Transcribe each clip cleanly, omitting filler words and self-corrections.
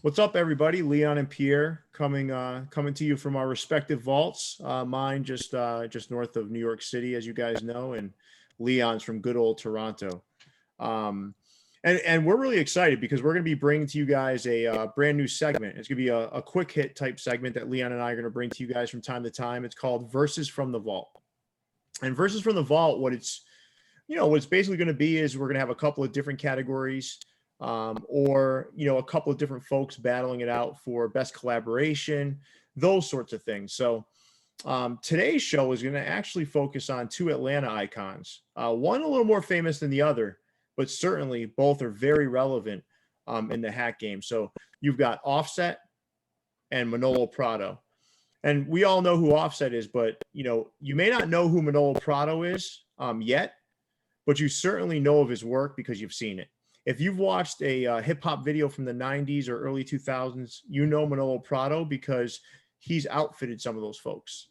What's up, everybody? Leon and Pierre coming to you from our respective vaults. Mine just north of New York City, as you guys know, and Leon's from good old Toronto. And we're really excited because we're going to be bringing to you guys a brand new segment. It's going to be a quick hit type segment that Leon and I are going to bring to you guys from time to time. It's called Verses from the Vault. And Verses from the Vault, what it's basically going to be is we're going to have a couple of different categories. Or a couple of different folks battling it out for best collaboration, those sorts of things. So today's show is going to actually focus on two Atlanta icons, one a little more famous than the other, but certainly both are very relevant in the hat game. So you've got Offset and Manolo Prado, and we all know who Offset is, but you may not know who Manolo Prado is yet, but you certainly know of his work because you've seen it. If you've watched a hip hop video from the 90s or early 2000s, you know Manolo Prado because he's outfitted some of those folks.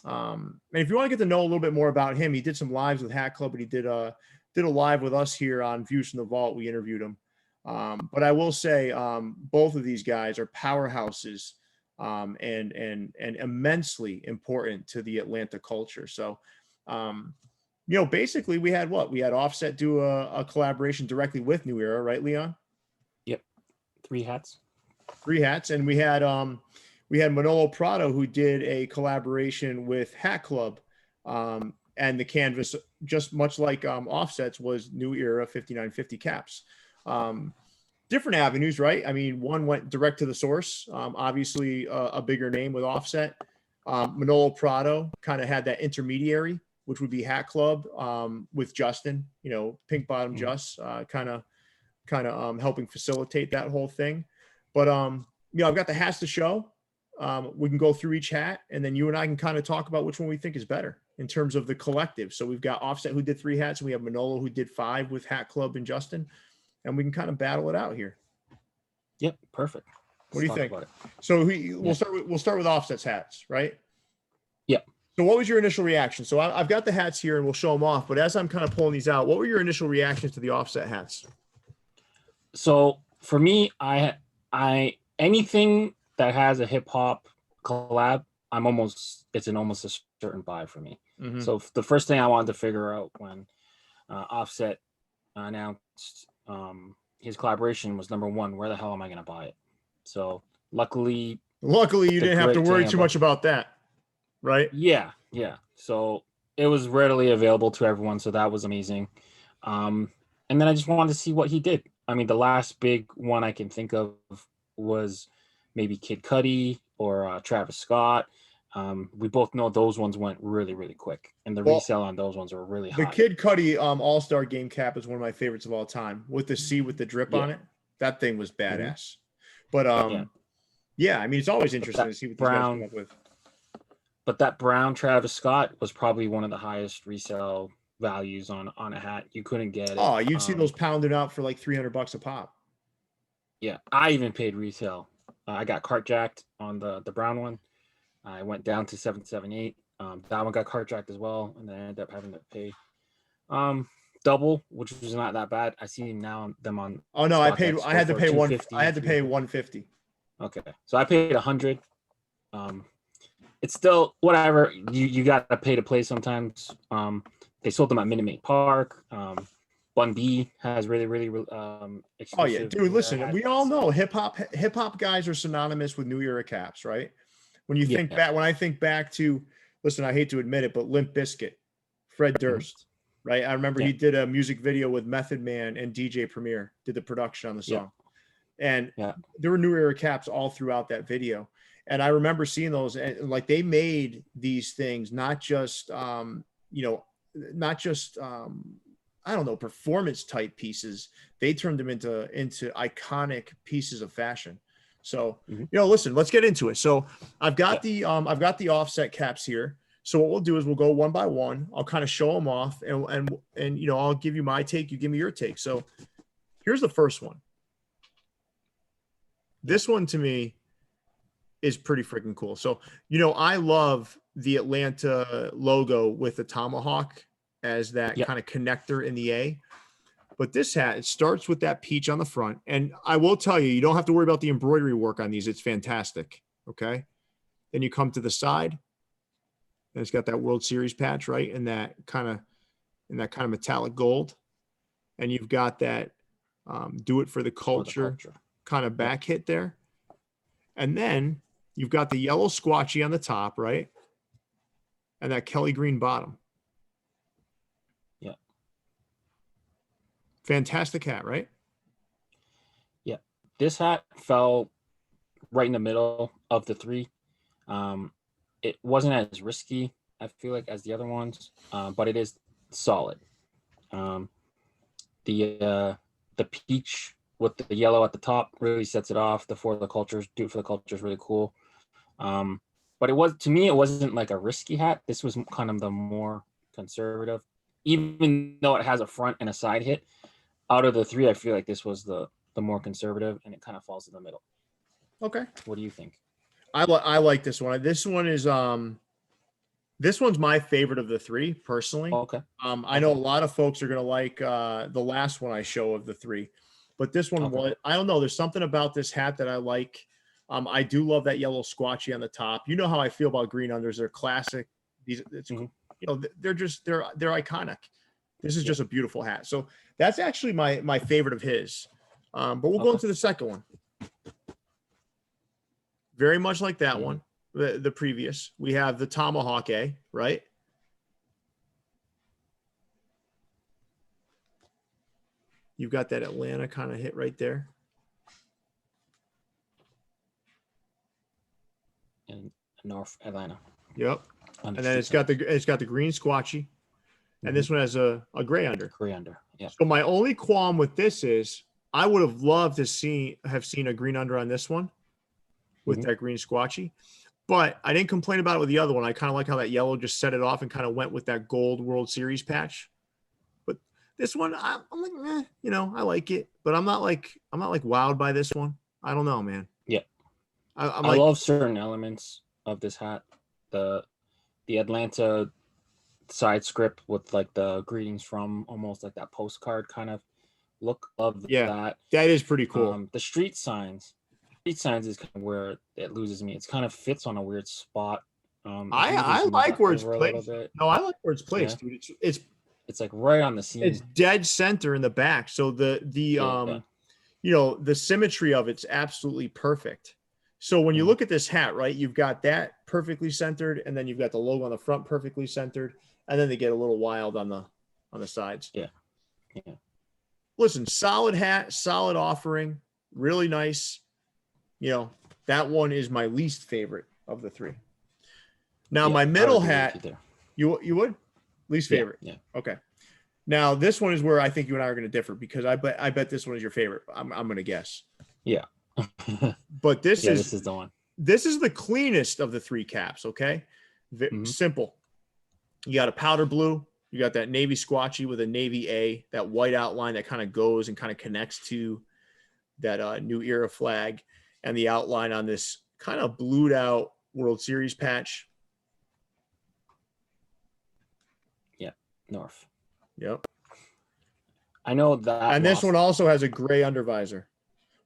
And if you want to get to know a little bit more about him, he did some lives with Hat Club, but he did a live with us here on Views from the Vault. We interviewed him. But I will say both of these guys are powerhouses and immensely important to the Atlanta culture. So, basically we had Offset do a collaboration directly with New Era, right, Leon? Yep. Three hats. And we had Manolo Prado, who did a collaboration with Hat Club. And the canvas, just much like Offset's, was New Era 5950 caps. Different avenues, right? I mean, one went direct to the source, obviously a bigger name with Offset. Manolo Prado kind of had that intermediary, which would be Hat Club with Justin, Pink Bottom Jus, kind of helping facilitate that whole thing. But I've got the hats to show. We can go through each hat, and then you and I can kind of talk about which one we think is better in terms of the collective. So we've got Offset, who did 3 hats, and we have Manolo, who did 5 with Hat Club and Justin, and we can kind of battle it out here. Yep, perfect. What do you think? So we'll start with Offset's hats, right? Yep. So what was your initial reaction? So I've got the hats here and we'll show them off, but as I'm kind of pulling these out, what were your initial reactions to the Offset hats? So for me, I anything that has a hip hop collab, it's almost a certain buy for me. Mm-hmm. So the first thing I wanted to figure out when Offset announced his collaboration was, number one, where the hell am I going to buy it? So luckily you didn't have to worry too much about that. Right. Yeah. So it was readily available to everyone. So that was amazing. And then I just wanted to see what he did. I mean, the last big one I can think of was maybe Kid Cudi or Travis Scott. We both know those ones went really, really quick. And the resale on those ones were really high. The Kid Cudi All-Star Game cap is one of my favorites of all time, with the C with the drip on it. That thing was badass. But I mean, it's always interesting to see what these guys come up with. But that brown Travis Scott was probably one of the highest resale values on a hat. You couldn't get it. Oh, you'd see those pounded out for like $300 a pop. Yeah, I even paid retail. I got cart jacked on the brown one. I went down to 778. That one got cart jacked as well, and then I ended up having to pay double, which was not that bad. I see them on. Oh no, I had to pay 150. Okay, so I paid 100. It's still whatever. You got to pay to play sometimes. They sold them at Minute Maid Park. Bun B has really exclusive. Oh yeah, dude, listen, we all know hip hop guys are synonymous with New Era caps, right? When you think back, when I think back to, listen, I hate to admit it, but Limp Bizkit, Fred Durst, right? I remember he did a music video with Method Man and DJ Premier, did the production on the song. And there were New Era caps all throughout that video. And I remember seeing those, and like they made these things not just performance type pieces. They turned them into iconic pieces of fashion. So listen, let's get into it. So I've got the Offset caps here. So what we'll do is we'll go one by one. I'll kind of show them off, and I'll give you my take. You give me your take. So here's the first one. This one to me is pretty freaking cool. So, I love the Atlanta logo with the tomahawk as that kind of connector in the A. But this hat, it starts with that peach on the front. And I will tell you, you don't have to worry about the embroidery work on these. It's fantastic. Okay. Then you come to the side, and it's got that World Series patch, right? And that kind of metallic gold. And you've got that do it for the culture, kind of back hit there. And then you've got the yellow squatchy on the top, right? And that Kelly green bottom. Yeah. Fantastic hat, right? Yeah. This hat fell right in the middle of the three. It wasn't as risky, I feel like, as the other ones, but it is solid. The peach with the yellow at the top really sets it off. The for the cultures, do it for the culture is really cool. But it was, to me, it wasn't like a risky hat. This was kind of the more conservative, even though it has a front and a side hit. Out of the three, I feel like this was the more conservative, and it kind of falls in the middle. Okay. What do you think? I like this one. This one is this one's my favorite of the three, personally. Okay. I know a lot of folks are gonna like the last one I show of the three, but this one was, I don't know. There's something about this hat that I like. I do love that yellow squatchy on the top. You know how I feel about green unders. They're classic. These, it's, you know, they're iconic. This is just a beautiful hat. So that's actually my favorite of his. But we'll go into the second one. Very much like that one, the previous. We have the Tomahawk A, right? You've got that Atlanta kind of hit right there. In North Atlanta. Yep. And then it's got the green squatchy. And this one has a gray under. Gray under. Yeah. So my only qualm with this is I would have loved to have seen a green under on this one with that green squatchy. But I didn't complain about it with the other one. I kind of like how that yellow just set it off and kind of went with that gold World Series patch. But this one, I'm like, you know, I like it, but I'm not like wowed by this one. I don't know, man. Yeah. I love certain elements of this hat. The Atlanta side script with like the greetings from, almost like that postcard kind of look of that. That is pretty cool. The street signs is kind of where it loses me. It's kind of fits on a weird spot. I like where it's placed. No, I like where it's placed, dude. It's like right on the seam. It's dead center in the back. So you know, the symmetry of it's absolutely perfect. So when you look at this hat, right, you've got that perfectly centered, and then you've got the logo on the front perfectly centered, and then they get a little wild on the sides. Yeah. Listen, solid hat, solid offering, really nice. You know, that one is my least favorite of the three. Now, my middle hat, you would? Least favorite? Yeah. Okay. Now, this one is where I think you and I are going to differ, because I bet this one is your favorite. I'm going to guess. Yeah. But this is the one. This is the cleanest of the three caps, okay? Simple. You got a powder blue. You got that navy squatchy with a navy A, that white outline that kind of goes and kind of connects to that new era flag, and the outline on this kind of blued out World Series patch. Yeah, North. Yep. I know that. And this one also has a gray undervisor,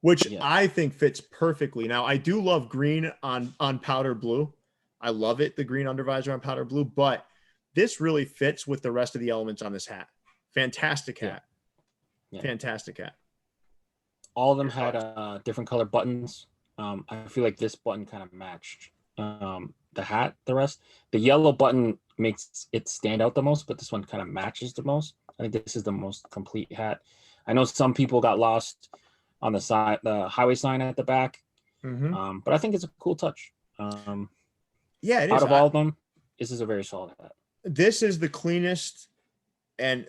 which I think fits perfectly. Now, I do love green on powder blue. I love it, the green undervisor on powder blue, but this really fits with the rest of the elements on this hat. Fantastic hat. Yeah. Fantastic hat. All of them had different color buttons. I feel like this button kind of matched the hat, the rest. The yellow button makes it stand out the most, but this one kind of matches the most. I think this is the most complete hat. I know some people got lost on the side, the highway sign at the back, but I think it's a cool touch. Yeah, it is. Out of all of them, this is a very solid hat. This is the cleanest and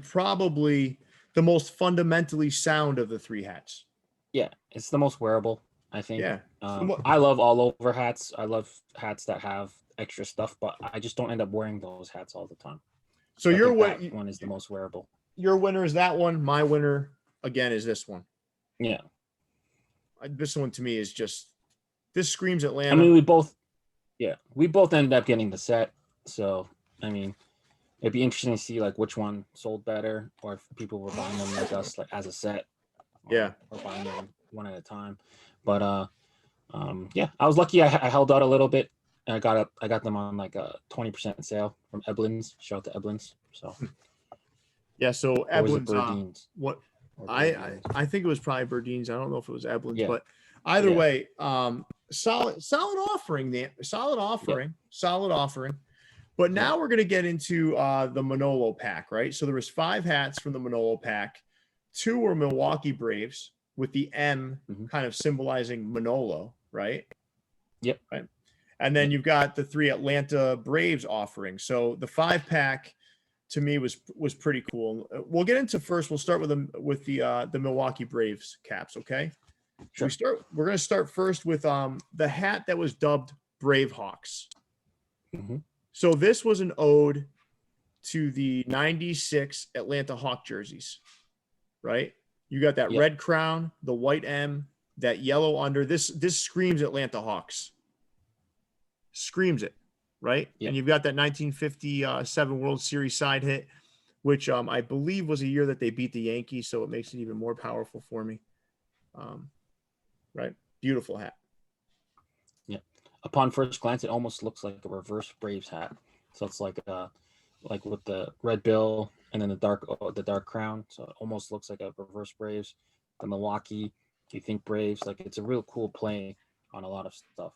probably the most fundamentally sound of the three hats. Yeah, it's the most wearable, I think. Yeah. I love all over hats. I love hats that have extra stuff, but I just don't end up wearing those hats all the time. So your one is the most wearable. Your winner is that one. My winner, again, is this one. Yeah. This one to me is just, this screams Atlanta. I mean, we both ended up getting the set. So, I mean, it'd be interesting to see like which one sold better, or if people were buying them like us, like as a set. Yeah. Or buying them one at a time. But yeah, I was lucky. I held out a little bit. And I got them on like a 20% sale from Eblin's. Shout out to Eblin's. So yeah, so Eblin's what I think it was probably Berdeen's. I don't know if it was Eblin's, but either way, solid offering there. Solid offering. But now we're gonna get into the Manolo pack, right? So there was 5 hats from the Manolo pack. 2 were Milwaukee Braves with the M kind of symbolizing Manolo, right? Yep. Right. And then you've got the 3 Atlanta Braves offerings. So the 5-pack to me was pretty cool. We'll get into first. We'll start with the Milwaukee Braves caps. Okay. Sure. We're going to start first with the hat that was dubbed Brave Hawks. So this was an ode to the 96 Atlanta Hawk jerseys, right? You got that red crown, the white M, that yellow under. This screams Atlanta Hawks. Screams it, right? Yep. And you've got that 1957 World Series side hit, which I believe was a year that they beat the Yankees, so it makes it even more powerful for me. Right? Beautiful hat. Yeah. Upon first glance, it almost looks like a reverse Braves hat. So it's like with the red bill and then the dark crown. So it almost looks like a reverse Braves. The Milwaukee, you think Braves, like it's a real cool play on a lot of stuff.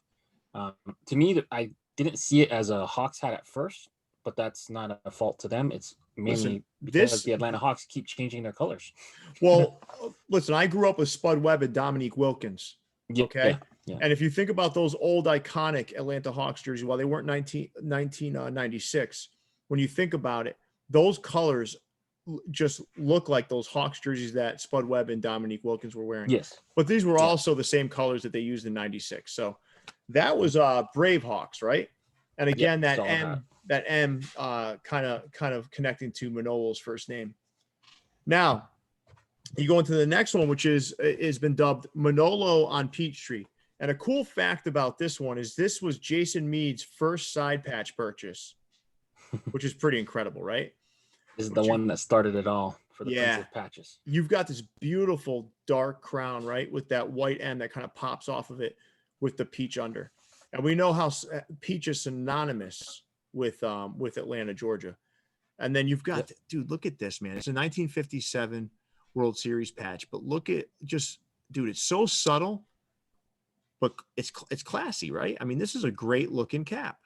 To me, I didn't see it as a Hawks hat at first, but that's not a fault to them. It's mainly because the Atlanta Hawks keep changing their colors. Well, listen, I grew up with Spud Webb and Dominique Wilkins. Okay. Yeah. And if you think about those old iconic Atlanta Hawks jerseys, while they weren't 1996, when you think about it, those colors just look like those Hawks jerseys that Spud Webb and Dominique Wilkins were wearing. Yes. But these were also the same colors that they used in 96. So that was Brave Hawks, right? And again, that M kind of connecting to Manolo's first name. Now, you go into the next one, which has been dubbed Manolo on Peachtree. And a cool fact about this one is this was Jason Mead's first side patch purchase, which is pretty incredible, right? This is the one that started it all for the Prince of patches. You've got this beautiful dark crown, right, with that white M that kind of pops off of it with the peach under. And we know how peach is synonymous with Atlanta, Georgia. And then you've got, dude, look at this, man. It's a 1957 World Series patch, but look at dude, it's so subtle, but it's classy, right? I mean, this is a great looking cap.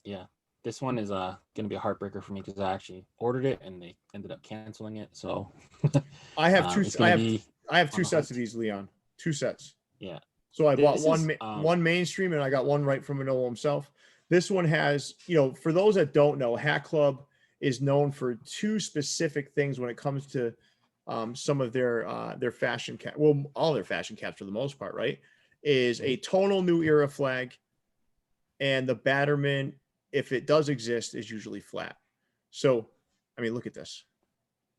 Yeah. This one is going to be a heartbreaker for me because I actually ordered it and they ended up canceling it. So I have I have 2 sets of these, Leon. 2 sets. Yeah. So I bought one mainstream and I got one right from Manolo himself. This one has, for those that don't know, Hat Club is known for 2 specific things when it comes to some of their fashion cap. Well, all their fashion caps for the most part, right? Is a tonal new era flag, and the batterman, if it does exist, is usually flat. So, I mean, look at this.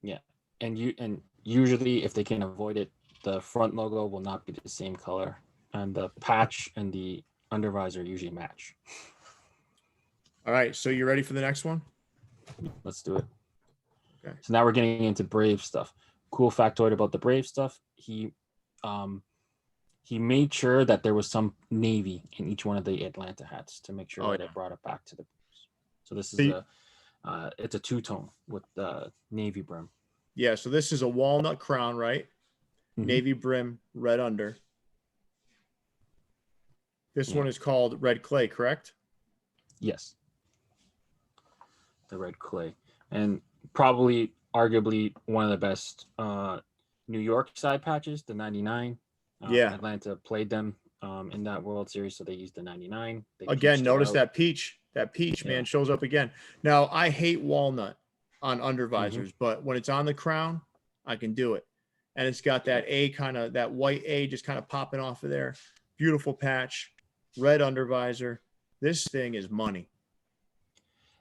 Yeah, and usually if they can avoid it, the front logo will not be the same color, and the patch and the undervisor usually match. All right, so you ready for the next one? Let's do it. Okay. So now we're getting into Brave stuff. Cool factoid about the Brave stuff. He made sure that there was some navy in each one of the Atlanta hats to make sure that it brought it back to the Braves. So this is it's a 2-tone with the navy brim. Yeah, so this is a walnut crown, right? Navy brim, red under. This one is called Red Clay, correct? Yes. The red clay. And probably, arguably, one of the best New York side patches, the 99. Atlanta played them in that World Series, so they used the 99. Again, notice that peach. That peach, man, shows up again. Now, I hate walnut on undervisors, but when it's on the crown, I can do it. And it's got that that white A just kind of popping off of there. Beautiful patch, red undervisor. This thing is money.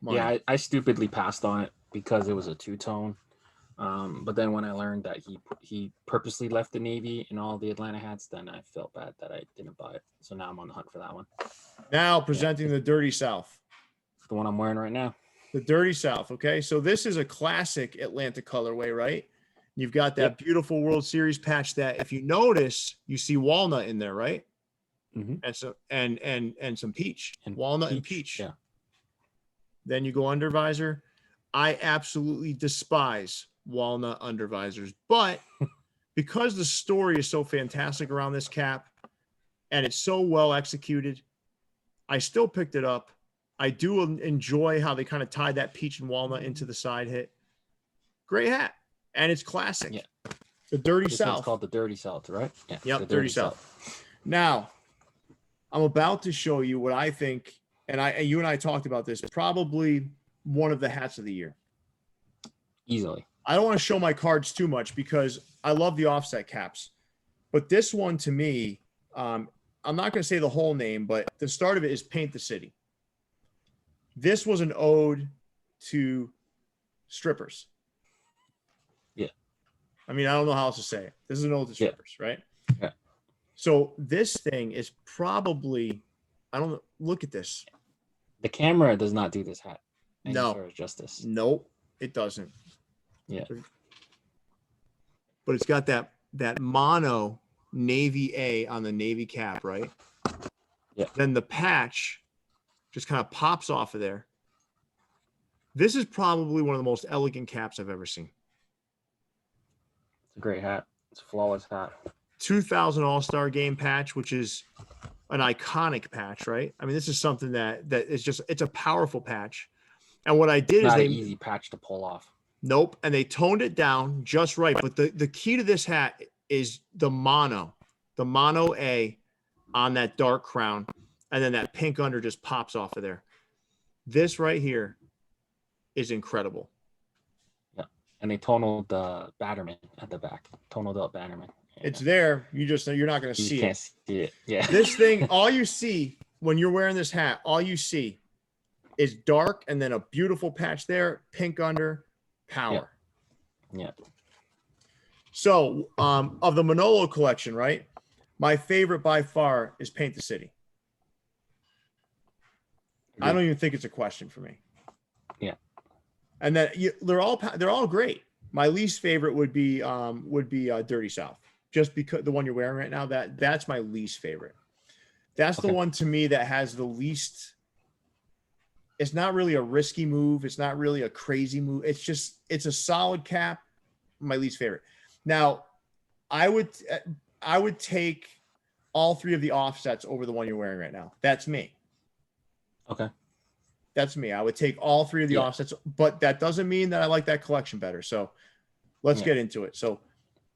Yeah, I stupidly passed on it because it was a 2-tone. But then when I learned that he purposely left the navy in all the Atlanta hats, then I felt bad that I didn't buy it. So now I'm on the hunt for that one. Now presenting the Dirty South. The one I'm wearing right now. The Dirty South. Okay. So this is a classic Atlanta colorway, right? You've got that beautiful World Series patch that, if you notice, you see walnut in there, right? Mm-hmm. And so and some peach, and walnut and peach. Yeah. Then you go under visor. I absolutely despise walnut under visors, but because the story is so fantastic around this cap and it's so well executed, I still picked it up. I do enjoy how they kind of tied that peach and walnut into the side hit. Great hat. And it's classic. Yeah. The Dirty This South. one's called the Dirty South, right? Yeah. Yep, the Dirty South. Now, I'm about to show you what I think, and you and I talked about this, probably one of the hats of the year. Easily. I don't want to show my cards too much because I love the offset caps. But this one, to me, I'm not going to say the whole name, but the start of it is Paint the City. This was an ode to strippers. Yeah. I mean, I don't know how else to say it. This is an ode to strippers, right? Yeah. So this thing is probably, I don't know, look at this. The camera does not do this hat any No. sort of justice. Nope, it doesn't. Yeah. But it's got that mono navy A on the navy cap, right? Yeah. Then the patch just kind of pops off of there. This is probably one of the most elegant caps I've ever seen. It's a great hat. It's a flawless hat. 2000 All-Star Game patch, which is an iconic patch, right? I mean, this is something that is just, it's a powerful patch. And what I did is not an easy patch to pull off. Nope. And they toned it down just right. But the key to this hat is the mono A on that dark crown. And then that pink under just pops off of there. This right here is incredible. Yeah. And they tonaled the Batterman at the back. Tonaled up Batterman. Yeah. It's there. You're not going to see it. You can't see it. Yeah. This thing, all you see when you're wearing this hat, all you see is dark and then a beautiful patch there, pink under, power. Yeah. So of the Manolo collection, right? My favorite by far is Paint the City. I don't even think it's a question for me. Yeah. And then they're all great. My least favorite would be Dirty South, just because the one you're wearing right now, that's my least favorite. That's the one to me that has the least. It's not really a risky move. It's not really a crazy move. It's a solid cap. My least favorite. Now, I would take all three of the offsets over the one you're wearing right now. That's me. Okay. That's me. I would take all three of the offsets, but that doesn't mean that I like that collection better. So let's get into it. So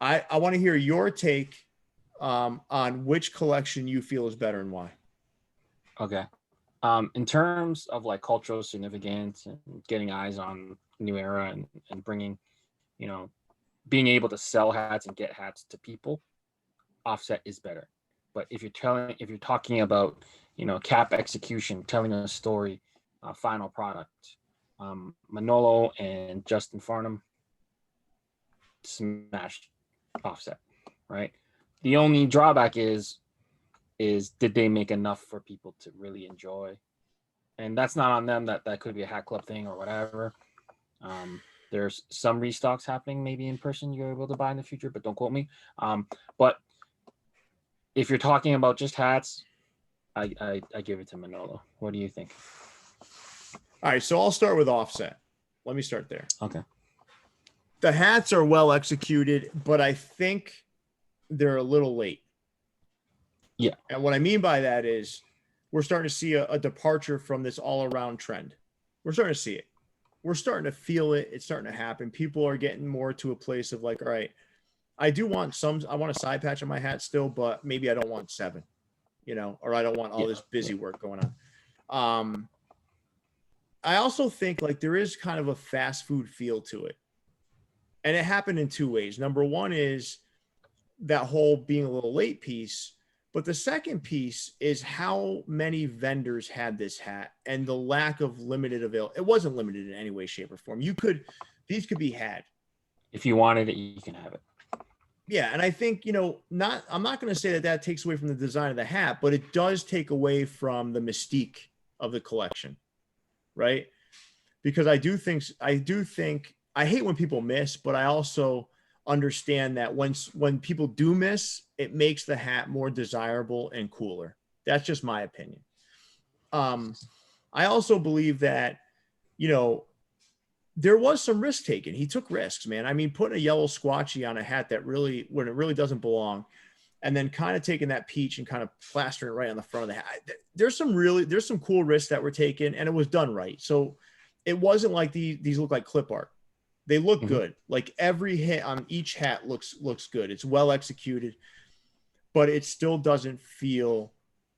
I want to hear your take on which collection you feel is better and why. Okay. In terms of like cultural significance and getting eyes on New Era and bringing, being able to sell hats and get hats to people, offset is better. But if you're talking about, cap execution, telling a story, final product, Manolo and Justin Farnham smashed offset, right? The only drawback is did they make enough for people to really enjoy? And that's not on them. That could be a Hat Club thing or whatever. There's some restocks happening maybe in person you're able to buy in the future, but don't quote me. But if you're talking about just hats, I give it to Manolo. What do you think? All right, so I'll start with offset. Let me start there. Okay. The hats are well executed, but I think they're a little late. Yeah. And what I mean by that is we're starting to see a departure from this all-around trend. We're starting to see it. We're starting to feel it. It's starting to happen. People are getting more to a place of like, all right, I want a side patch on my hat still, but maybe I don't want 7, or I don't want all this busy work going on. I also think like there is kind of a fast food feel to it. And it happened in 2 ways. Number one is that whole being a little late piece. But the second piece is how many vendors had this hat and the lack of limited availability. It wasn't limited in any way, shape, or form. These could be had. If you wanted it, you can have it. Yeah. And I think, I'm not going to say that takes away from the design of the hat, but it does take away from the mystique of the collection. Right. because I do think I hate when people miss, but I also understand that when people do miss, it makes the hat more desirable and cooler. That's just my opinion. I also believe that, you know, there was some risk taken. He took risks, man. I mean, putting a yellow squatchy on a hat that really, when it really doesn't belong, and then kind of taking that peach and kind of plastering it right on the front of the hat. There's some cool risks that were taken, and it was done right. So it wasn't like these look like clip art. They look good. Like every hit on each hat looks good. It's well executed, but it still doesn't feel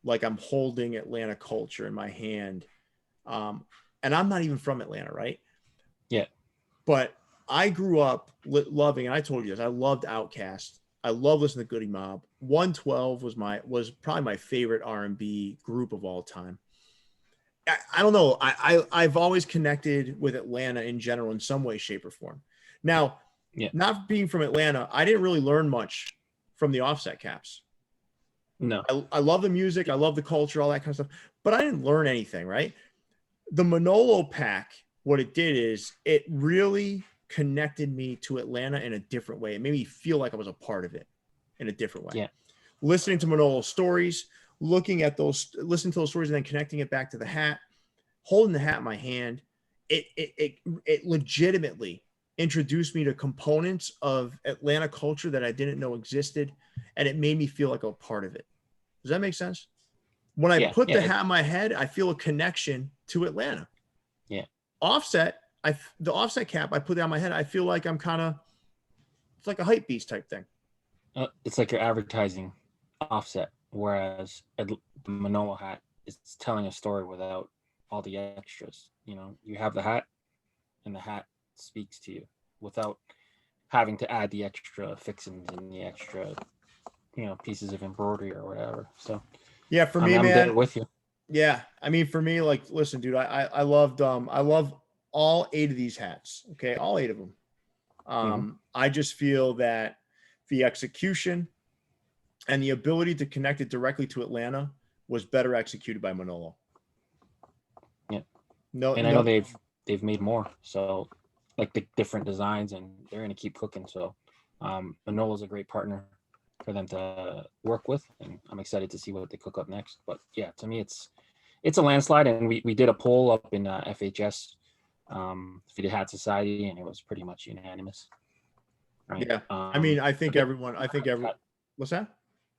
like I'm holding Atlanta culture in my hand. And I'm not even from Atlanta, right? Yeah. But I grew up loving, and I told you this, I loved Outkast. I love listening to Goody Mob. 112 was probably my favorite R&B group of all time. I don't know. I've always connected with Atlanta in general in some way, shape, or form. Now, not being from Atlanta, I didn't really learn much from the Offset Caps. No. I love the music. I love the culture, all that kind of stuff. But I didn't learn anything, right? The Manolo Pack, what it did is it really connected me to Atlanta in a different way. It made me feel like I was a part of it in a different way. Yeah. Listening to Manolo's stories, listening to those stories and then connecting it back to the hat, holding the hat in my hand, it legitimately introduced me to components of Atlanta culture that I didn't know existed, and it made me feel like a part of it. Does that make sense? When I put the hat in my head, I feel a connection to Atlanta. Yeah. Offset, the Offset cap, I put that on my head. I feel like I'm it's like a hype beast type thing. It's like you're advertising Offset, whereas the Manolo hat is telling a story without all the extras. You know, you have the hat, and the hat speaks to you without having to add the extra fixings and the extra, you know, pieces of embroidery or whatever. So yeah, for me, I'm man, there with you. Yeah, I mean, for me, like, listen, dude, I love all 8 of these hats. Okay, all 8 of them. I just feel that the execution and the ability to connect it directly to Atlanta was better executed by Manolo. Yeah. I know they've made more, so like the different designs, and they're gonna keep cooking. So Manolo's a great partner for them to work with, and I'm excited to see what they cook up next. But yeah, to me, it's a landslide, and we did a poll up in FHS, Fitted Hat Society, and it was pretty much unanimous. Right? Yeah, I mean, I think everyone. What's that?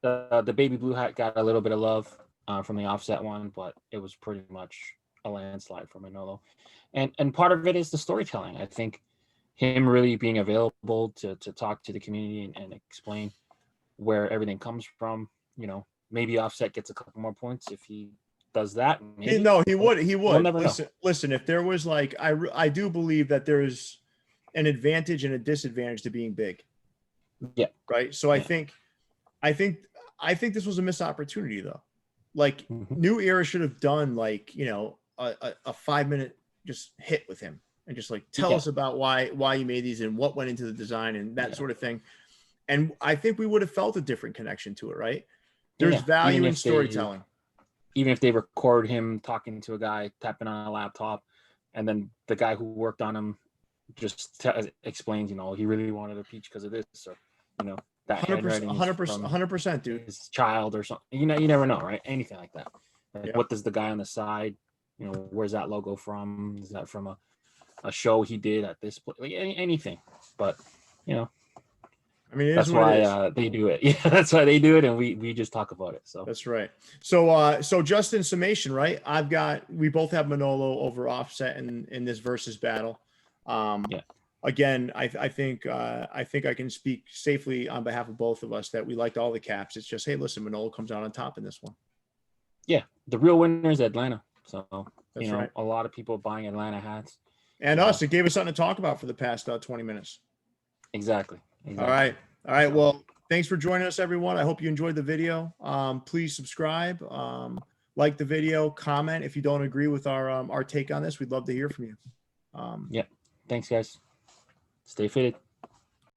The baby blue hat got a little bit of love from the Offset one, but it was pretty much a landslide for Manolo, and part of it is the storytelling. I think him really being available to talk to the community and explain where everything comes from. You know, maybe Offset gets a couple more points if he does that. Maybe. No, he would. We'll never listen. If there was like, I do believe that there is an advantage and a disadvantage to being big. Yeah. Right. So I think this was a missed opportunity though. Like New Era should have done like, you know, a 5-minute just hit with him and just like tell us about why you made these and what went into the design and that sort of thing. And I think we would have felt a different connection to it, right? There's value in storytelling. Even if they record him talking to a guy, tapping on a laptop, and then the guy who worked on him just explains, you know, he really wanted a peach because of this, or, you know, that 100%, dude. His child or something. You know, you never know, right? Anything like that. Like, what does the guy on the side, you know, where's that logo from? Is that from a show he did at this place? Like, anything. But, you know, I mean, that's why they do it. Yeah, that's why they do it, and we just talk about it. So that's right. So just in summation, right? We both have Manolo over Offset in this versus battle. Again, I think I can speak safely on behalf of both of us that we liked all the caps. It's just, hey, listen, Manolo comes out on top in this one. Yeah, the real winner is Atlanta. So that's you know, right. A lot of people buying Atlanta hats. And us, it gave us something to talk about for the past 20 minutes. Exactly. All right. Well, thanks for joining us, everyone. I hope you enjoyed the video. Please subscribe, like the video, comment if you don't agree with our take on this. We'd love to hear from you. Thanks, guys. Stay fitted.